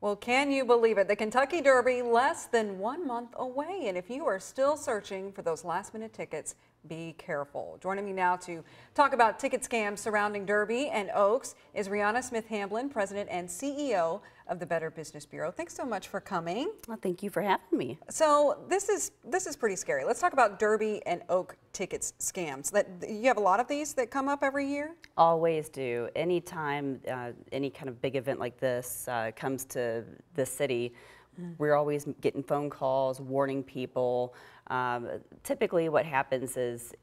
Well, can you believe it? The Kentucky Derby less than 1 month away. And if you are still searching for those last-minute tickets, be careful. Joining me now to talk about ticket scams surrounding Derby and Oaks is Rihanna Smith-Hamblin, President and CEO of the Better Business Bureau. Thanks so much for coming. Well, thank you for having me. So this is pretty scary. Let's talk about Derby and Oak tickets scams. You have a lot of these that come up every year? Always do. Anytime any kind of big event like this comes to the city, we're always getting phone calls, warning people. Typically what happens is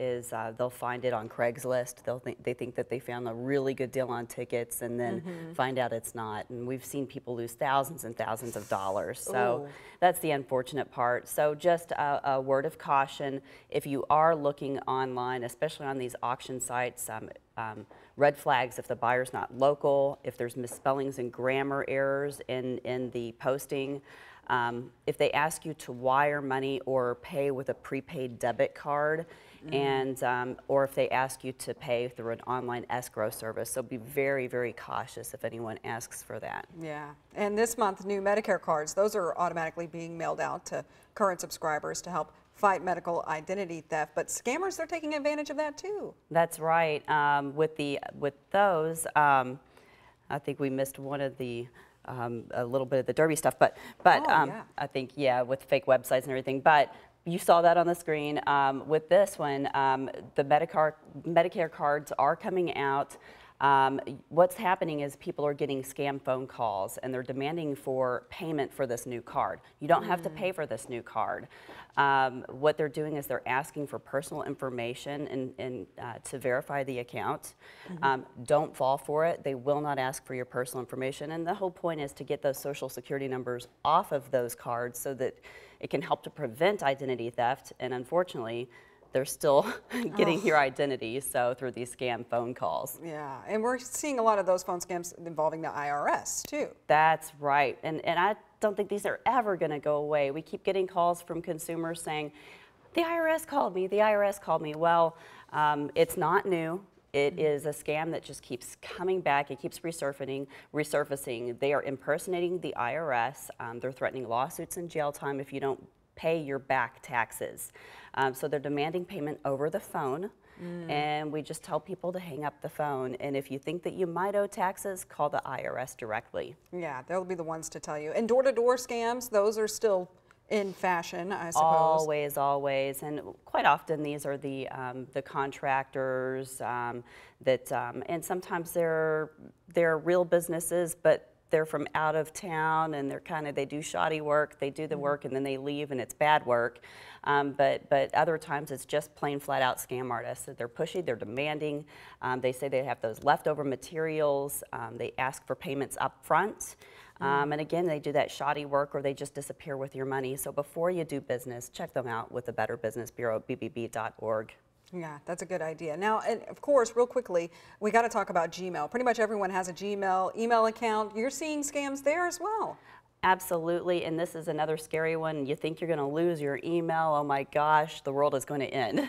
they'll find it on Craigslist. They think that they found a really good deal on tickets and then find out it's not. And we've seen people lose thousands and thousands of dollars. So that's the unfortunate part. So just a word of caution, if you are looking online, especially on these auction sites, red flags if the buyer's not local, if there's misspellings and grammar errors in the posting, if they ask you to wire money or pay with a prepaid debit card, and or if they ask you to pay through an online escrow service. So be very, very cautious if anyone asks for that. Yeah, and this month, new Medicare cards, those are automatically being mailed out to current subscribers to help fight medical identity theft, but scammers, they're taking advantage of that too. That's right. With those, I think we missed one of the a little bit of the Derby stuff, but yeah. I think, yeah, with fake websites and everything, but you saw that on the screen. With this one, the Medicare cards are coming out. What's happening is people are getting scam phone calls and they're demanding for payment for this new card. You don't have to pay for this new card. What they're doing is they're asking for personal information and to verify the account. Don't fall for it. They will not ask for your personal information. And the whole point is to get those social security numbers off of those cards so that it can help to prevent identity theft. And unfortunately, they're still getting your identity, so through these scam phone calls. Yeah, and we're seeing a lot of those phone scams involving the IRS too. That's right, and I don't think these are ever gonna go away. We keep getting calls from consumers saying, the IRS called me, the IRS called me. Well, it's not new. It is a scam that just keeps coming back. It keeps resurfacing. They are impersonating the IRS. They're threatening lawsuits and jail time if you don't pay your back taxes. So they're demanding payment over the phone, and we just tell people to hang up the phone. And if you think that you might owe taxes, call the IRS directly. Yeah, they'll be the ones to tell you. And door-to-door scams, those are still in fashion, I suppose. Always, always, and quite often these are the contractors and sometimes they're real businesses, but they're from out of town and they do shoddy work, they do the work and then they leave and it's bad work. But other times it's just plain flat out scam artists. They're pushy, they're demanding, they say they have those leftover materials, they ask for payments up front. And again, they do that shoddy work or they just disappear with your money. So before you do business, check them out with the Better Business Bureau at bbb.org. Yeah, that's a good idea. Now, and of course, real quickly, we got to talk about Gmail. Pretty much everyone has a Gmail email account. You're seeing scams there as well. Absolutely, and this is another scary one. You think you're going to lose your email, oh my gosh, the world is going to end.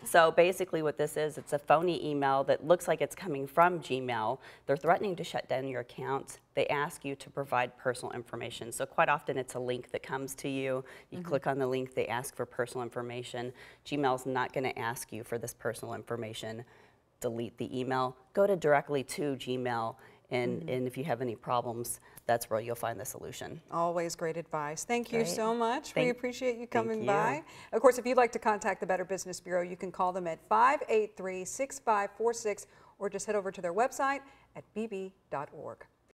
So basically what this is, it's a phony email that looks like it's coming from Gmail. They're threatening to shut down your account. They ask you to provide personal information. So quite often it's a link that comes to you. You click on the link, they ask for personal information. Gmail's not going to ask you for this personal information. Delete the email. Go directly to Gmail. And if you have any problems, that's where you'll find the solution. Always great advice. Thank you so much. We appreciate you coming by. You. Of course, if you'd like to contact the Better Business Bureau, you can call them at 583-6546 or just head over to their website at bb.org.